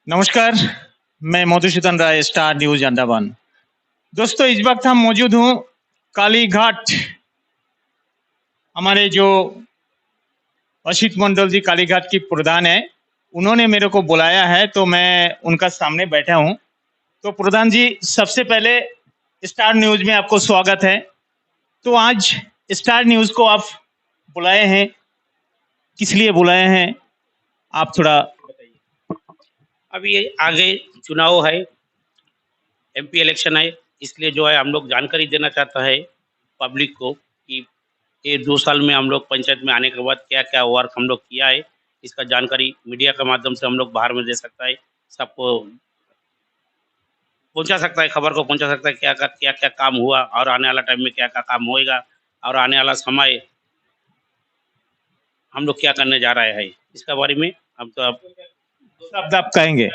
नमस्कार, मैं मधुसूदन राय, star news Andaman. दोस्तों, इस वक्त हम मौजूद हूँ कालीघाट। हमारे जो असित मंडल जी कालीघाट की प्रधान है, उन्होंने मेरे को बुलाया है, तो मैं उनका सामने बैठा हूँ। तो प्रधान जी, सबसे पहले स्टार न्यूज में आपको स्वागत है। तो आज स्टार न्यूज को आप बुलाए हैं, किस लिए बुलाए हैं, आप थोड़ा बताइए। अभी ये आगे चुनाव है, एमपी इलेक्शन है, इसलिए जो है हम लोग जानकारी देना चाहता है पब्लिक को कि ये 2 साल में हम लोग पंचायत में आने के बाद क्या क्या वर्क हम लोग किया है। इसका जानकारी मीडिया के माध्यम से हम लोग बाहर में दे सकता है, सबको पहुंचा सकता है, खबर को पहुंचा सकता है क्या क्या काम हुआ और आने वाला टाइम में क्या क्या काम होएगा और आने वाला समय हम लोग क्या करने जा रहे हैं इसके बारे में हम तो अब शब्द आप कहेंगे।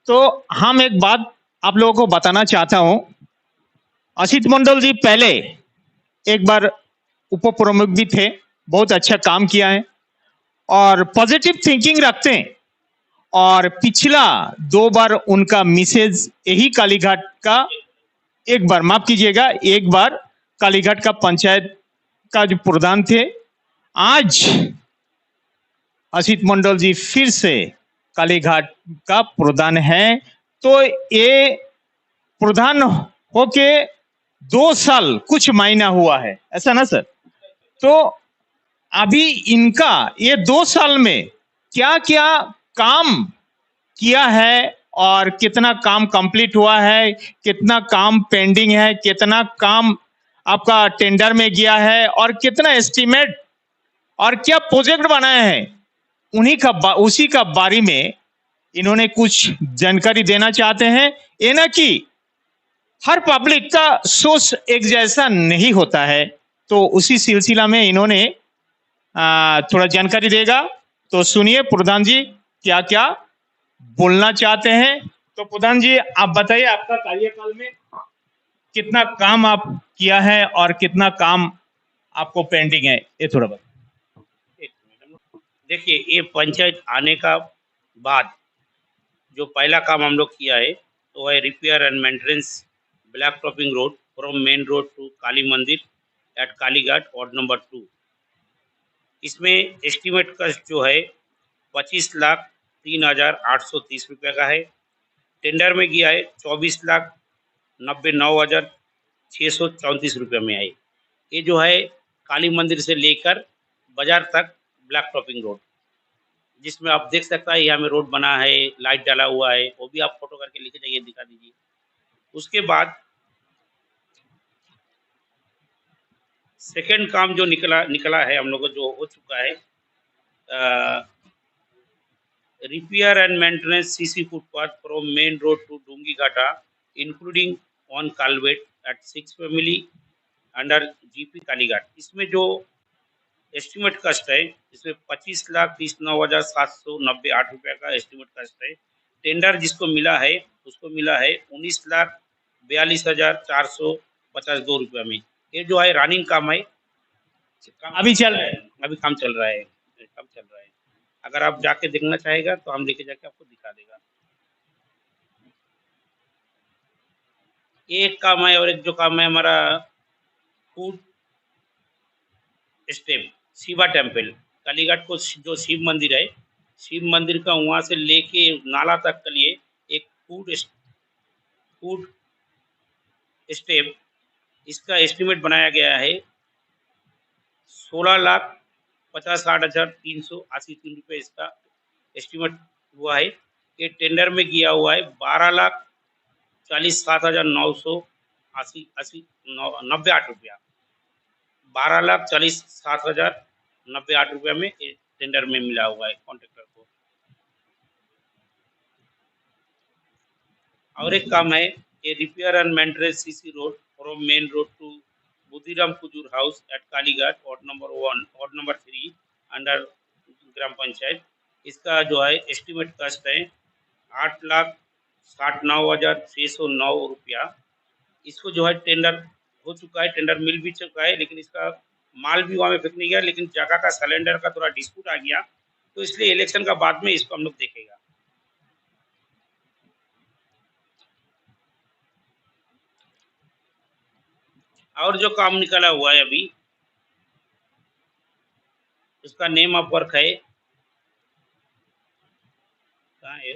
तो हम एक बात आप लोगों को बताना चाहता हूं। असित मंडल जी पहले एक बार उप प्रमुख भी थे, बहुत अच्छा काम किया है और पॉजिटिव थिंकिंग रखते हैं। और पिछला 2 बार उनका मिसेज यही कालीघाट का, एक बार माफ कीजिएगा, एक बार कालीघाट का पंचायत का जो प्रधान थे। आज असित मंडल जी फिर से कालीघाट का प्रधान है। तो ये प्रधान होके 2 साल कुछ महीना हुआ है, ऐसा ना सर? तो अभी इनका ये 2 साल में क्या क्या काम किया है और कितना काम कंप्लीट हुआ है, कितना काम पेंडिंग है, कितना काम आपका टेंडर में गया है और कितना एस्टीमेट और क्या प्रोजेक्ट बनाए हैं, उसी का बारे में इन्होंने कुछ जानकारी देना चाहते हैं। ये ना कि हर पब्लिक का सोच एक जैसा नहीं होता है, तो उसी सिलसिला में इन्होंने थोड़ा जानकारी देगा। तो सुनिए प्रधान जी क्या क्या बोलना चाहते हैं। तो प्रधान जी, आप बताइए, आपका कार्यकाल में कितना काम आप किया है और कितना काम आपको पेंडिंग है, ये थोड़ा बताइए। देखिए, ये पंचायत आने का बाद जो पहला काम हम लोग किया है तो है repair and maintenance black topping road from main road to Kali Mandir at Kalighat ward number 2। इसमें एस्टीमेट कस्ट जो है 25,03,830 रुपये का है। टेंडर में गया है 24,99,634 रुपये में है। ये जो है काली मंदिर से लेकर बाजार तक ब्लैक टॉपिंग रोड, जिसमें आप देख सकता है यहाँ में रोड बना है, लाइट डाला हुआ है, वो भी आप फोटो करके लेके जाइए, दिखा दीजिए। उसके बाद सेकंड काम जो निकला है हम लोग को, जो हो चुका है, repair and maintenance CC footpath from main road to Dungi Ghata including on culvert at 6 family under GP Kalighat. इसमें जो एस्टीमेट कस्ट है, इसमें 25,39,798 रुपये का एस्टीमेट कस्ट है। टेंडर जिसको मिला है उसको मिला है 19,42,452 रुपये में। ये जो है रनिंग काम है, अभी चल रहा है। अभी काम चल रहा है, काम चल रहा है। अगर आप जाके देखना चाहेगा तो हम लेके जाके आपको दिखा देगा। एक काम है और एक जो काम है हमारा food step Shiva temple Kalighat को, जो शिव मंदिर है, शिव मंदिर का वहाँ से लेके नाला तक के लिए एक फूड स्टेप, इसका एस्टिमेट बनाया गया है 16,50,60,383 रुपये इसका एस्टिमेट हुआ है। ये टेंडर में गया हुआ है 12,40,7,998 रुपया, 12,40,7,998 रुपया में टेंडर में मिला हुआ है कॉन्ट्रेक्टर को। और एक काम है ये repair and maintenance CC road from main road to Budhiram Kujur house at Kalighat ward number 1 ward number 3 under gram panchayat. इसका जो है एस्टिमेट कस्ट है 8,69,609 रुपया। इसको जो है टेंडर हो चुका है, टेंडर मिल भी चुका है, लेकिन इसका माल भी वहाँ में फेंक नहीं गया, लेकिन जगह का सिलेंडर का थोड़ा डिस्प्यूट आ गया, तो इसलिए इलेक्शन का बाद में इसको हम लोग देखेगा। और जो काम निकला हुआ है अभी, उसका नेम ऑफ वर्क है, कहाँ है,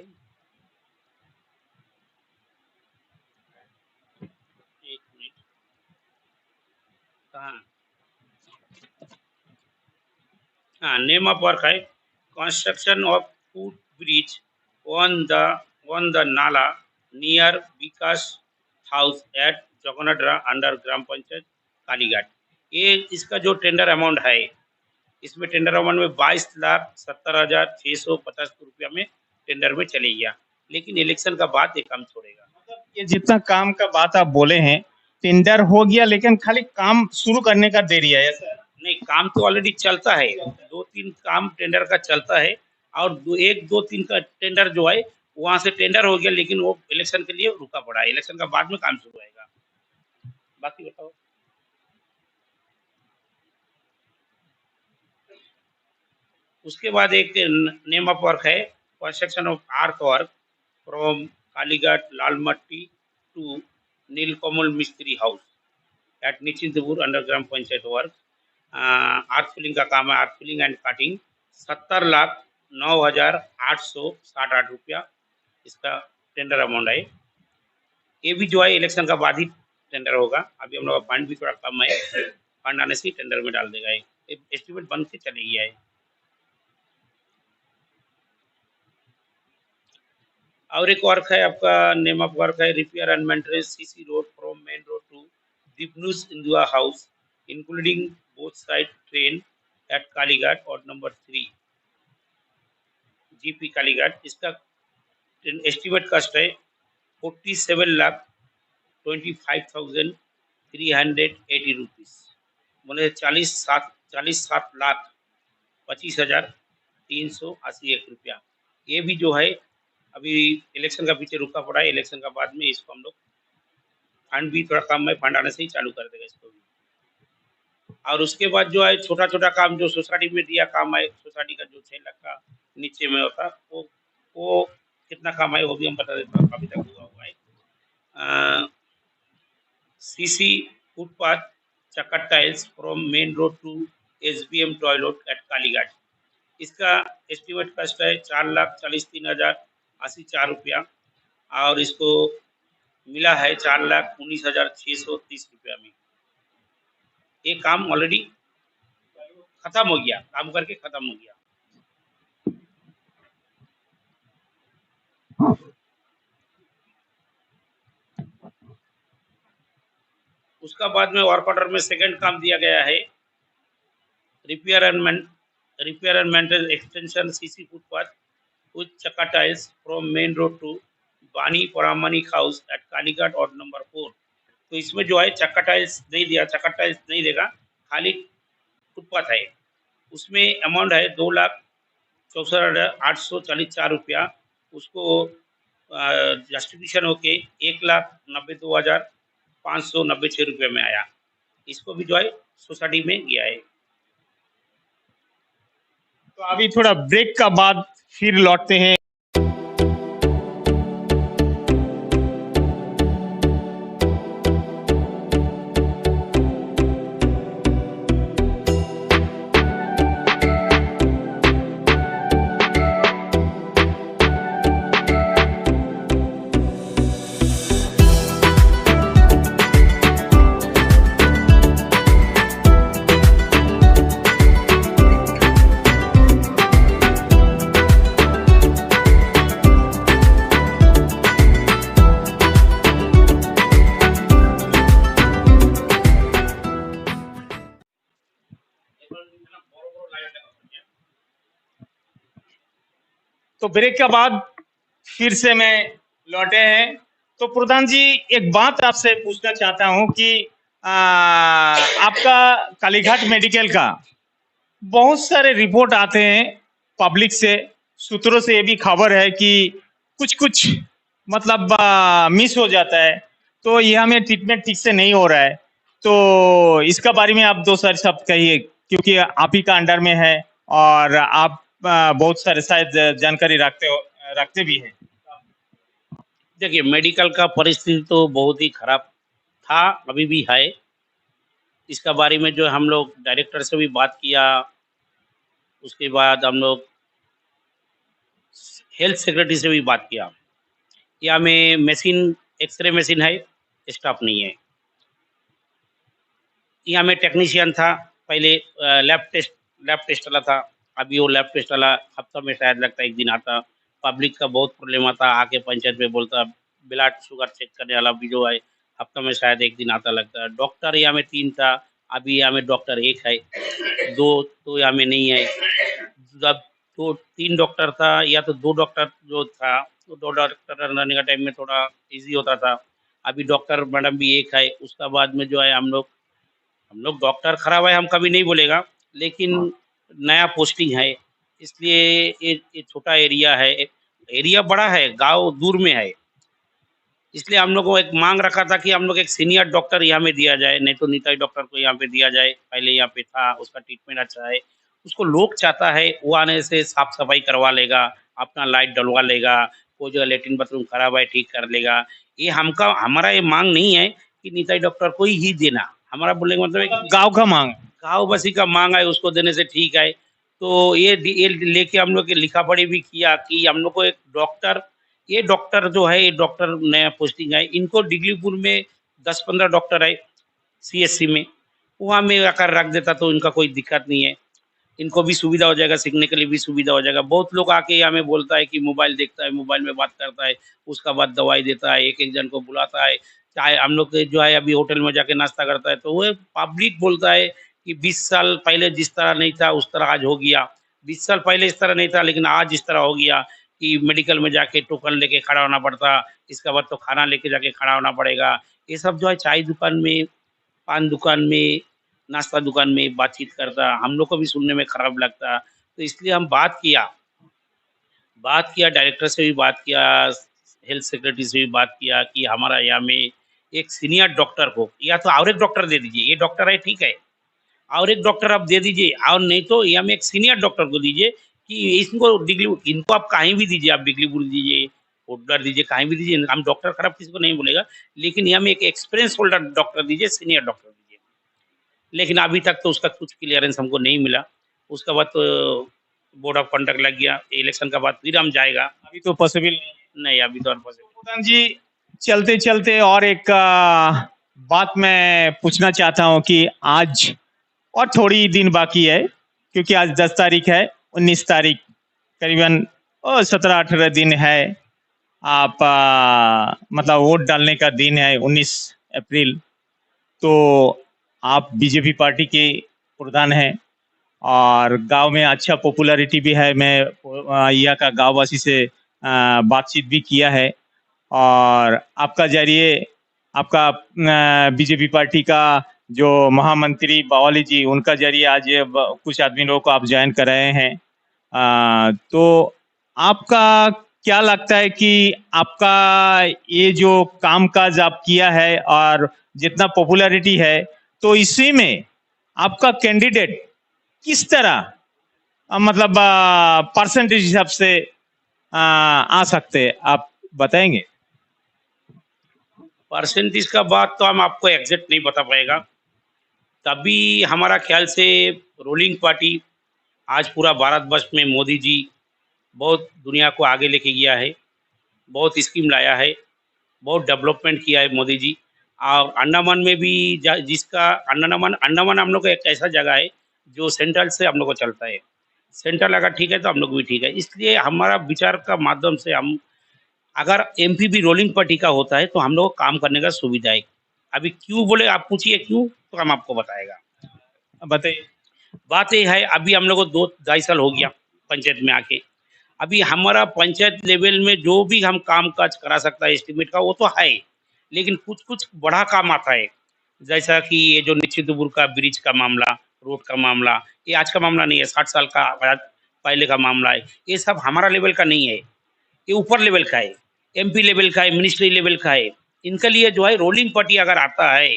एक मिनट, कहाँ, हाँ, नेम ऑफ वर्क है construction of foot bridge on the नाला near Vikas house at Jagannath under gram panchayat Kalighat. ये इसका जो टेंडर अमाउंट है, इसमें टेंडर अमाउंट में 22,70,650 रुपया में टेंडर में चले गया, लेकिन इलेक्शन का बाद ये काम छोड़ेगा। मतलब ये जितना काम का बात आप बोले हैं, टेंडर हो गया लेकिन खाली काम शुरू करने का देरी है ऐसा? नहीं, काम तो ऑलरेडी चलता है, 2-3 काम टेंडर का चलता है, और 1-2-3 का टेंडर जो है वहां से टेंडर हो गया, लेकिन वो इलेक्शन के लिए रुका पड़ा है। इलेक्शन का बाद में काम शुरू होएगा। बाकी बताओ। उसके बाद एक नेम ऑफ वर्क है कंस्ट्रक्शन ऑफ आर्थ वर्क फ्रॉम कालीघाट लालमट्टी टू नीलकमल मिस्त्री house at Nischintpur under gram panchayat work. आर्थ फिलिंग का काम है, आर्थ फिलिंग एंड कटिंग, 70,09,868 रुपया इसका टेंडर अमाउंट है। ये भी जो है इलेक्शन का बाद ही टेंडर होगा। अभी हम लोग का फंड भी थोड़ा कम है, फंड आने से ही टेंडर में डाल देगा। एस्टिमेट बन के चले गया है। और एक वर्क है आपका, नेम ऑफ वर्क है repair and maintenance CC road from main road to Dipnus Indua house including both side drain at Kalighat और नंबर 3 जीपी कालीघाट। इसका एस्टिमेट कॉस्ट है 47,25,380 रुपीज़, बोले 47,25,381 रुपया। ये भी जो है अभी इलेक्शन का पीछे रुका पड़ा है। इलेक्शन का बाद में इसको हम लोग फंड भी थोड़ा कम है, फंड आने से ही चालू कर देगा इसको भी। और उसके बाद जो है छोटा छोटा काम जो सोसाइटी में दिया काम है, सोसाइटी का जो 6 लाख का नीचे में होता वो कितना काम है वो भी हम बता देता हूँ। अभी तक हुआ है सीसी फुटपाथ चक्कर tiles from main road to SBM toilet at Kalighat. इसका एस्टिमेट कॉस्ट है 4,43,084 रुपया, और इसको मिला है 4,19,630 रुपया में। ये काम ऑलरेडी खत्म हो गया, काम करके खत्म हो गया। उसका बाद में वर्क ऑर्डर में सेकंड काम दिया गया है repair and maintenance extension CC footpath with चक्का tiles from main road to Bani Paramanik house at Kalighat और नंबर 4। तो इसमें जो है चक्का टाइल्स नहीं दिया, चक्का टाइल्स नहीं देगा, खाली फुटपाथ है। उसमें अमाउंट है 2,64,844 रुपया। उसको जस्टिफिकेशन होके 1,92,596 रुपये में आया। इसको भी जो है सोसाइटी में गया है। तो अभी थोड़ा ब्रेक का बाद फिर लौटते हैं। तो ब्रेक के बाद फिर से मैं लौटे हैं। तो प्रधान जी, एक बात आपसे पूछना चाहता हूं कि आपका कालीघाट मेडिकल का बहुत सारे रिपोर्ट आते हैं पब्लिक से, सूत्रों से ये भी खबर है कि कुछ कुछ मतलब मिस हो जाता है, तो यहाँ में ट्रीटमेंट ठीक से नहीं हो रहा है। तो इसका बारे में आप 2 शब्द कहिए, क्योंकि आप ही का अंडर में है और आप बहुत सारे शायद जानकारी रखते भी हैं। देखिए, मेडिकल का परिस्थिति तो बहुत ही खराब था, अभी भी है। इसका बारे में जो है हम लोग डायरेक्टर से भी बात किया। उसके बाद हम लोग हेल्थ सेक्रेटरी से भी बात किया। यहाँ में मशीन, एक्सरे मशीन है, स्टाफ नहीं है। यहाँ में टेक्नीशियन था, पहले लैब टेस्ट वाला था। अभी वो लैब टेस्ट वाला हफ्ता में शायद लगता है एक दिन आता। पब्लिक का बहुत प्रॉब्लम आता, आके पंचायत में बोलता। ब्लड शुगर चेक करने वाला भी जो है हफ्ता में शायद एक दिन आता लगता है। डॉक्टर यहाँ में 3 था, अभी यहाँ में डॉक्टर 1 है, 2 तो यहाँ में नहीं है। जब तो 3 डॉक्टर था, या तो 2 डॉक्टर जो था, तो 2 डॉक्टर रहने का टाइम में थोड़ा ईज़ी होता था। अभी डॉक्टर मैडम भी 1 है। उसका बाद में जो है हम लोग डॉक्टर खराब है हम कभी नहीं बोलेगा, लेकिन नया पोस्टिंग है, इसलिए ये छोटा एरिया है। एरिया बड़ा है, गाँव दूर में है, इसलिए हम लोग को एक मांग रखा था कि हम लोग एक सीनियर डॉक्टर यहाँ में दिया जाए, नहीं तो नीताई डॉक्टर को यहाँ पे दिया जाए। पहले यहाँ पे था, उसका ट्रीटमेंट अच्छा है, उसको लोग चाहता है वो आने से साफ सफाई करवा लेगा, अपना लाइट डलवा लेगा, कोई जगह लेटरिन बाथरूम खराब है ठीक कर लेगा। ये हमारा ये मांग नहीं है कि नीताई डॉक्टर को ही देना। हमारा बोलने का मतलब है कि गांव का मांग। गाँव बसी का मांग है, उसको देने से ठीक है। तो ये लेके हम लोग लिखा पढ़ी भी किया कि हम लोग को एक डॉक्टर, ये डॉक्टर जो है, ये डॉक्टर नया पोस्टिंग है, इनको डिगलीपुर में 10-15 डॉक्टर है सीएससी में, वहाँ में आकर रख देता तो इनका कोई दिक्कत नहीं है। इनको भी सुविधा हो जाएगा, सीखने के लिए भी सुविधा हो जाएगा। बहुत लोग आके यहाँ में बोलता है कि मोबाइल देखता है, मोबाइल में बात करता है, उसका बाद दवाई देता है, एक-एक जन को बुलाता है। चाहे हम लोग के जो है अभी होटल में जाके नाश्ता करता है, तो वो पब्लिक बोलता है कि 20 साल पहले जिस तरह नहीं था, उस तरह आज हो गया। 20 साल पहले इस तरह नहीं था, लेकिन आज इस तरह हो गया कि मेडिकल में जाके टोकन लेके खड़ा होना पड़ता, इसके बाद तो खाना लेके जाके खड़ा होना पड़ेगा। ये सब जो है चाय दुकान में, पान दुकान में, नाश्ता दुकान में बातचीत करता, हम लोग को भी सुनने में खराब लगता। तो इसलिए हम बात किया डायरेक्टर से भी बात किया, हेल्थ सेक्रेटरी से भी बात किया कि हमारा यहाँ में एक सीनियर डॉक्टर को, या तो और एक डॉक्टर दे दीजिए, ये डॉक्टर है ठीक है, और एक डॉक्टर आप दे दीजिए, और नहीं तो यहाँ में एक सीनियर डॉक्टर को दीजिए कि इसको डिग्री, इनको आप कहीं भी दीजिए, आप डिग्रीपुर दीजिए, होल्डर दीजिए, कहीं भी दीजिए। हम डॉक्टर खराब किसी को नहीं बोलेगा, लेकिन यहाँ में एक एक्सपीरियंस होल्डर डॉक्टर दीजिए, सीनियर डॉक्टर दीजिए। लेकिन अभी तक तो उसका कुछ क्लियरेंस हमको नहीं मिला। उसके बाद तो बोर्ड ऑफ कंडक्ट लग गया, इलेक्शन का बाद फिर हम जाएगा। अभी तो पॉसिबल नहीं। नहीं, अभी तो पॉसिबल। प्रधान जी, चलते चलते और एक बात मैं पूछना चाहता हूं कि आज और थोड़ी दिन बाकी है, क्योंकि आज 10 तारीख है, 19 तारीख करीबन 17-18 दिन है। आप मतलब वोट डालने का दिन है 19 अप्रैल। तो आप बीजेपी पार्टी के प्रधान हैं और गांव में अच्छा पॉपुलैरिटी भी है। मैं यहाँ का गांववासी से बातचीत भी किया है, और आपका जरिए आपका बीजेपी पार्टी का जो महामंत्री बावली जी, उनका जरिए आज ये कुछ आदमी लोगों को आप ज्वाइन कर रहे हैं। तो आपका क्या लगता है कि आपका ये जो काम काज आप किया है और जितना पॉपुलैरिटी है, तो इसी में आपका कैंडिडेट किस तरह मतलब परसेंटेज हिसाब से आ सकते हैं, आप बताएंगे? परसेंटेज का बात तो हम आपको एग्जैक्ट नहीं बता पाएगा। तभी हमारा ख्याल से रूलिंग पार्टी आज पूरा भारतवर्ष में मोदी जी बहुत दुनिया को आगे लेके गया है, बहुत स्कीम लाया है, बहुत डेवलपमेंट किया है मोदी जी। और अंडमान में भी जिसका अंडमान हम लोग का एक ऐसा जगह है जो सेंट्रल से हम लोग को चलता है। सेंट्रल अगर ठीक है तो हम लोग भी ठीक है। इसलिए हमारा विचार का माध्यम से हम, अगर एमपी भी रोलिंग पार्टी का होता है तो हम लोग को काम करने का सुविधा है। अभी क्यों बोले, आप पूछिए क्यों, तो हम आपको बताएगा। बताइए। बात ये है, अभी हम लोग को 2-2.5 साल हो गया पंचायत में आके। अभी हमारा पंचायत लेवल में जो भी हम काम काज करा सकता है एस्टिमेट का, वो तो है, लेकिन कुछ कुछ बड़ा काम आता है। जैसा कि ये जो निश्चितपुर का ब्रिज का मामला, रोड का मामला, ये आज का मामला नहीं है, 60 साल का पहले का मामला है। ये सब हमारा लेवल का नहीं है, ये ऊपर लेवल का है, एमपी लेवल का है, मिनिस्ट्री लेवल का है। इनके लिए जो है रोलिंग पार्टी अगर आता है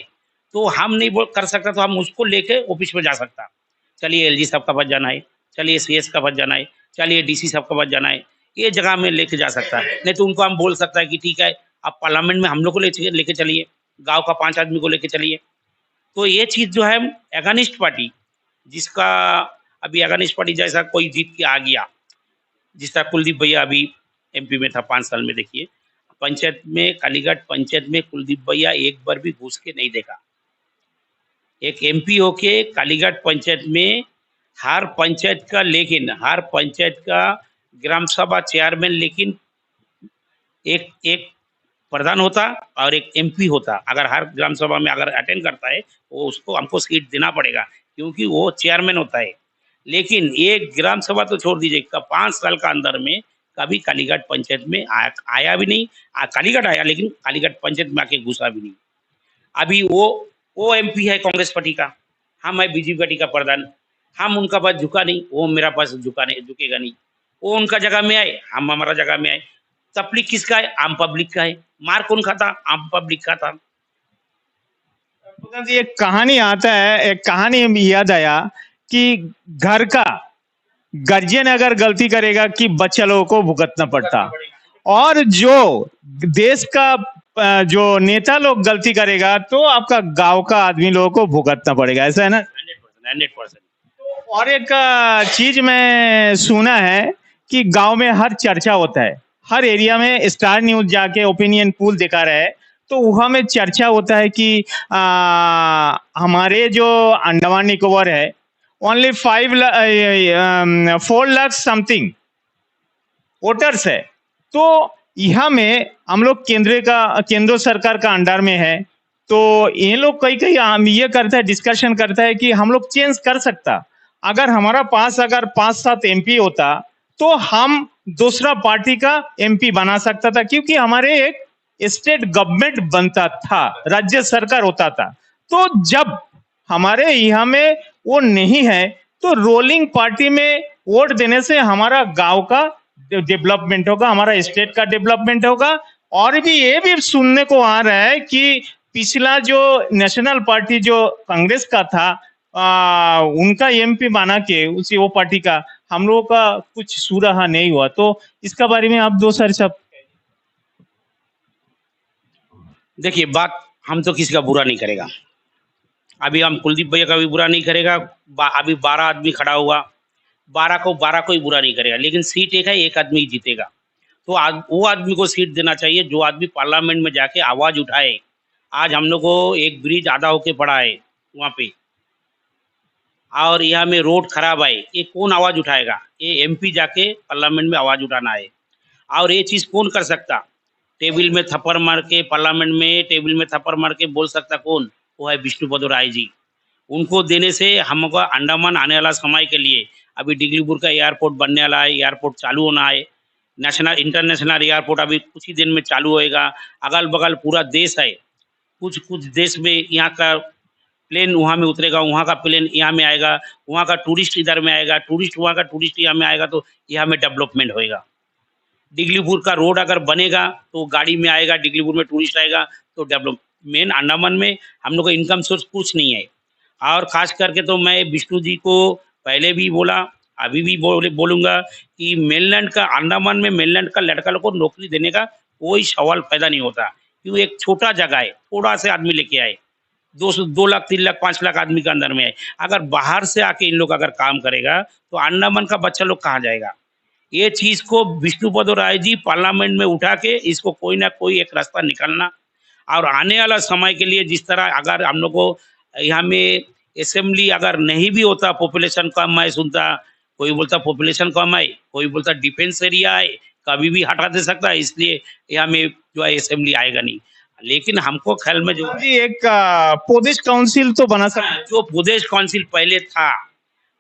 तो हम नहीं कर सकता, तो हम उसको लेके ऑफिस में जा सकता। चलिए एलजी साहब का पास जाना है, चलिए सीएस का पास जाना है, चलिए डीसी साहब का पास जाना है, ये जगह में लेके जा सकता है। नहीं तो उनको हम बोल सकता है कि ठीक है, आप पार्लियामेंट में हम लोग को लेके चलिए, गांव का 5 आदमी को लेके चलिए। तो ये चीज जो है एगनिस्ट पार्टी, जिसका अभी एगनिस्ट पार्टी जैसा कोई जीत के आ गया, जिस तरह कुलदीप भैया अभी एमपी में था 5 साल में, देखिए पंचायत में, कालीघाट पंचायत में कुलदीप भैया एक बार भी घुस के नहीं देखा। एक एमपी होके कालीघाट पंचायत में हर पंचायत का, लेकिन हर पंचायत का ग्राम सभा चेयरमैन, लेकिन एक एक प्रधान होता और एक एमपी होता। अगर हर ग्राम सभा में अगर अटेंड करता है वो उसको, हमको सीट देना पड़ेगा क्योंकि वो चेयरमैन होता है। लेकिन एक ग्राम सभा तो छोड़ दीजिए, 5 साल का अंदर में कभी कालीघाट पंचायत में आया भी नहीं। कालीघाट आया लेकिन कालीघाट पंचायत में आके घुसा भी नहीं। अभी वो एमपी है कांग्रेस पार्टी का, हम है बीजेपी पार्टी का प्रधान, हम उनका पास झुका नहीं, वो मेरा पास झुकेगा नहीं। वो उनका जगह में आए, हम हमारा जगह में आए। तकलीफ किसका है? आम पब्लिक का है। मार कौन खाता? आम पब्लिक खाता। प्रधान जी, एक कहानी आता है, एक कहानी याद आया कि घर का गार्जियन अगर गलती करेगा कि बच्चा लोगों को भुगतना पड़ता, और जो देश का जो नेता लोग गलती करेगा तो आपका गांव का आदमी लोगों को भुगतना पड़ेगा, ऐसा है ना? 100%। और एक चीज मैं सुना है कि गांव में हर चर्चा होता है, हर एरिया में स्टार न्यूज जाके ओपिनियन पोल दिखा रहा है, तो वहां में चर्चा होता है कि हमारे जो अंडमान निकोबार है, ओनली 4 लाख समथिंग वोटर्स है। तो यहाँ में हम लोग केंद्र सरकार का अंडर में है, तो ये लोग कई ये करता है, डिस्कशन करता है कि हम लोग चेंज कर सकता। अगर हमारा पास अगर 5-7 एमपी होता तो हम दूसरा पार्टी का एमपी बना सकता था, क्योंकि हमारे एक स्टेट गवर्नमेंट बनता था, राज्य सरकार होता था। तो जब हमारे यहाँ में वो नहीं है तो रोलिंग पार्टी में वोट देने से हमारा गांव का डेवलपमेंट होगा, हमारा स्टेट का डेवलपमेंट होगा। और भी ये भी सुनने को आ रहा है कि पिछला जो नेशनल पार्टी जो कांग्रेस का था, उनका एमपी बना के उसी वो पार्टी का हम लोगों का कुछ सुराहा नहीं हुआ। तो इसका बारे में आप दो सर सब। देखिए, बात हम तो किसी का बुरा नहीं करेगा। अभी हम कुलदीप भैया का भी बुरा नहीं करेगा। अभी 12 आदमी खड़ा हुआ, 12 कोई बुरा नहीं करेगा, लेकिन सीट एक है, एक आदमी जीतेगा। तो वो आदमी को सीट देना चाहिए जो आदमी पार्लियामेंट में जाके आवाज उठाए। आज हम लोग को एक ब्रिज आधा होके पड़ा है वहाँ पे, और यहाँ में रोड खराब है, ये कौन आवाज उठाएगा? ये एमपी जाके पार्लियामेंट में आवाज उठाना है। और ये चीज कौन कर सकता? टेबल में थप्पड़ मार के, पार्लियामेंट में टेबल में थप्पड़ मार के बोल सकता कौन? वो है विष्णुपद राय जी। उनको देने से हमको अंडमान आने वाला समय के लिए, अभी डिगलीपुर का एयरपोर्ट बनने वाला है, एयरपोर्ट चालू होना है, नेशनल इंटरनेशनल एयरपोर्ट अभी कुछ ही दिन में चालू होएगा। अगल बगल पूरा देश है, कुछ देश में यहाँ का प्लेन वहाँ में उतरेगा, वहाँ का प्लेन यहाँ में आएगा, वहाँ का टूरिस्ट इधर में आएगा, टूरिस्ट वहाँ का टूरिस्ट यहाँ में आएगा, तो यहाँ में डेवलपमेंट होएगा। डिगलीपुर का रोड अगर बनेगा तो गाड़ी में आएगा, डिगलीपुर में टूरिस्ट आएगा, तो डेवलप। मेन अंडमान में हम लोग का इनकम सोर्स कुछ नहीं है। और खास करके तो मैं विष्णु जी को पहले भी बोला, अभी भी बोलूँगा कि मेनलैंड का, अंडमान में मेनलैंड का लड़का लोग को नौकरी देने का कोई सवाल पैदा नहीं होता, क्यों? एक छोटा जगह है, थोड़ा से आदमी लेके आए, 2 लाख 3 लाख 5 लाख आदमी के अंदर में है। अगर बाहर से आके इन लोग अगर काम करेगा तो अंडमान का बच्चा लोग कहाँ जाएगा? ये चीज को विष्णुपद राय जी पार्लियामेंट में उठा के इसको कोई ना कोई एक रास्ता निकालना। और आने वाला समय के लिए जिस तरह अगर हम लोग को यहाँ में असेंबली अगर नहीं भी होता, पॉपुलेशन कम है, सुनता कोई बोलता पॉपुलेशन कम है, कोई बोलता डिफेंस एरिया है, कभी भी हटा दे सकता है, इसलिए यहाँ में जो है असेंबली आएगा नहीं। लेकिन हमको ख्याल में जो जी एक प्रदेश काउंसिल तो बना सकता, जो प्रदेश काउंसिल पहले था,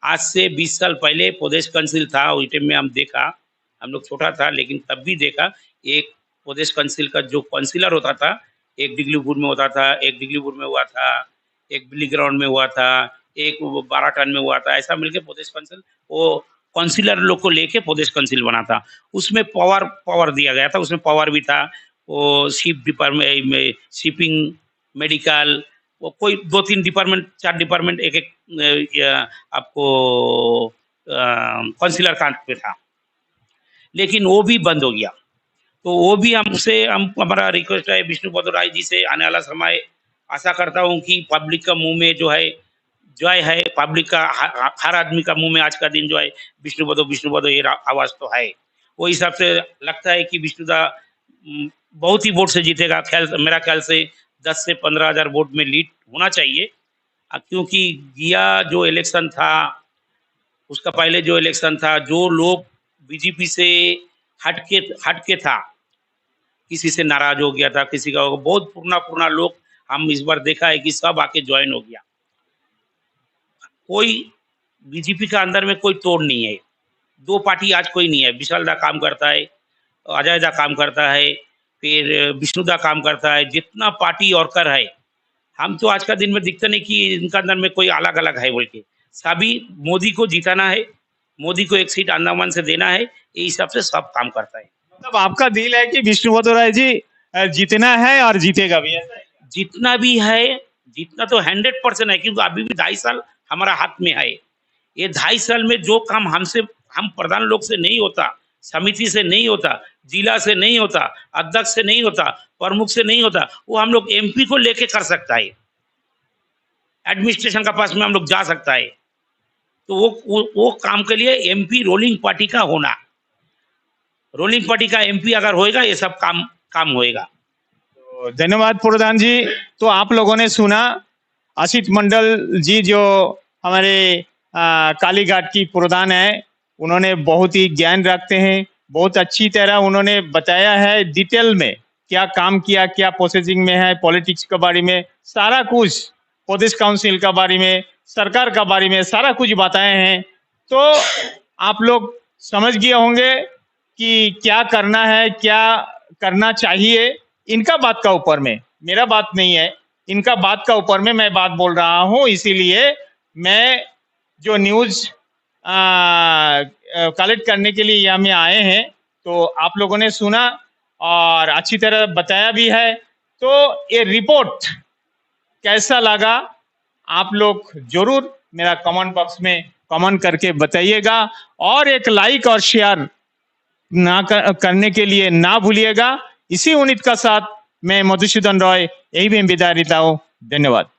आज से 20 साल पहले प्रदेश काउंसिल था, उस टाइम में हम देखा, हम लोग छोटा था लेकिन तब भी देखा, एक प्रदेश काउंसिल का जो काउंसिलर होता था, एक डिगलीपुर में होता था, एक डिगलीपुर में हुआ था, एक बिल्ली ग्राउंड में हुआ था, एक 12 टन में हुआ था, ऐसा मिलके प्रदेश काउंसिल वो काउंसिलर लोग को लेके प्रदेश काउंसिल बना था। उसमें पावर दिया गया था, उसमें पावर भी था, वो शिप डिपार्टमेंट में, शिपिंग, मेडिकल, वो कोई 2-3 डिपार्टमेंट, 4 डिपार्टमेंट एक आपको काउंसिलर का पे था, लेकिन वो भी बंद हो गया। तो वो भी हमसे, हम हमारा रिक्वेस्ट है विष्णुपद राय जी से, आने वाला समय आशा करता हूँ कि पब्लिक का मुंह में जो है जय है, पब्लिक का हर आदमी का मुंह में आज का दिन जो है विष्णु बदो ये आवाज तो है। वो हिसाब से लगता है कि विष्णुदा बहुत ही वोट से जीतेगा। मेरा ख्याल से 10 से 15,000 वोट में लीड होना चाहिए। क्योंकि गया जो इलेक्शन था, उसका पहले जो इलेक्शन था, जो लोग बीजेपी से हटके था, किसी से नाराज हो गया था, किसी का बहुत पुराना लोग हम इस बार देखा है कि सब आके ज्वाइन हो गया। कोई बीजेपी का अंदर में कोई तोड़ नहीं है। दो पार्टी आज कोई नहीं है। विशाल दा काम करता है, अजय दा काम करता है, फिर विष्णु दा काम करता है। जितना पार्टी और कर है, हम तो आज का दिन में दिखता नहीं कि इनका अंदर में कोई अलग अलग है बोल के। सभी मोदी को जिताना है, मोदी को एक सीट अंडमान से देना है, ये हिसाब से सब काम करता है। मतलब आपका दिल है कि विष्णुबोधो राय जी जीतना है और जीतेगा भी, ऐसा है? जितना भी है, जितना तो 100% है, क्योंकि अभी भी 2.5 साल हमारा हाथ में है। ये 2.5 साल में जो काम हम प्रधान लोग से नहीं होता, समिति से नहीं होता, जिला से नहीं होता, अध्यक्ष से नहीं होता, प्रमुख से नहीं होता, वो हम लोग एमपी को लेके कर सकता है। एडमिनिस्ट्रेशन का पास में हम लोग जा सकता है। तो वो काम के लिए एमपी रोलिंग पार्टी का होना, रोलिंग पार्टी का एमपी अगर होएगा, ये सब काम होएगा। तो धन्यवाद प्रधान जी। तो आप लोगों ने सुना असित मंडल जी जो हमारे कालीघाट की प्रधान है, उन्होंने बहुत ही ज्ञान रखते हैं, बहुत अच्छी तरह उन्होंने बताया है डिटेल में क्या काम किया, क्या प्रोसेसिंग में है, पॉलिटिक्स के बारे में सारा कुछ, प्रदेश काउंसिल का बारे में, सरकार का बारे में सारा कुछ बताए हैं। तो आप लोग समझ गए होंगे कि क्या करना है, क्या करना चाहिए। इनका बात का ऊपर में, मेरा बात नहीं है, इनका बात का ऊपर में मैं बात बोल रहा हूं। इसीलिए मैं जो न्यूज कलेक्ट करने के लिए यहाँ में आए हैं, तो आप लोगों ने सुना और अच्छी तरह बताया भी है। तो ये रिपोर्ट कैसा लगा आप लोग जरूर मेरा कमेंट बॉक्स में कमेंट करके बताइएगा, और एक लाइक और शेयर करने के लिए ना भूलिएगा। इसी उम्मीद का साथ मैं मधुसूदन रॉय यही भी विदा लेता हूं। धन्यवाद।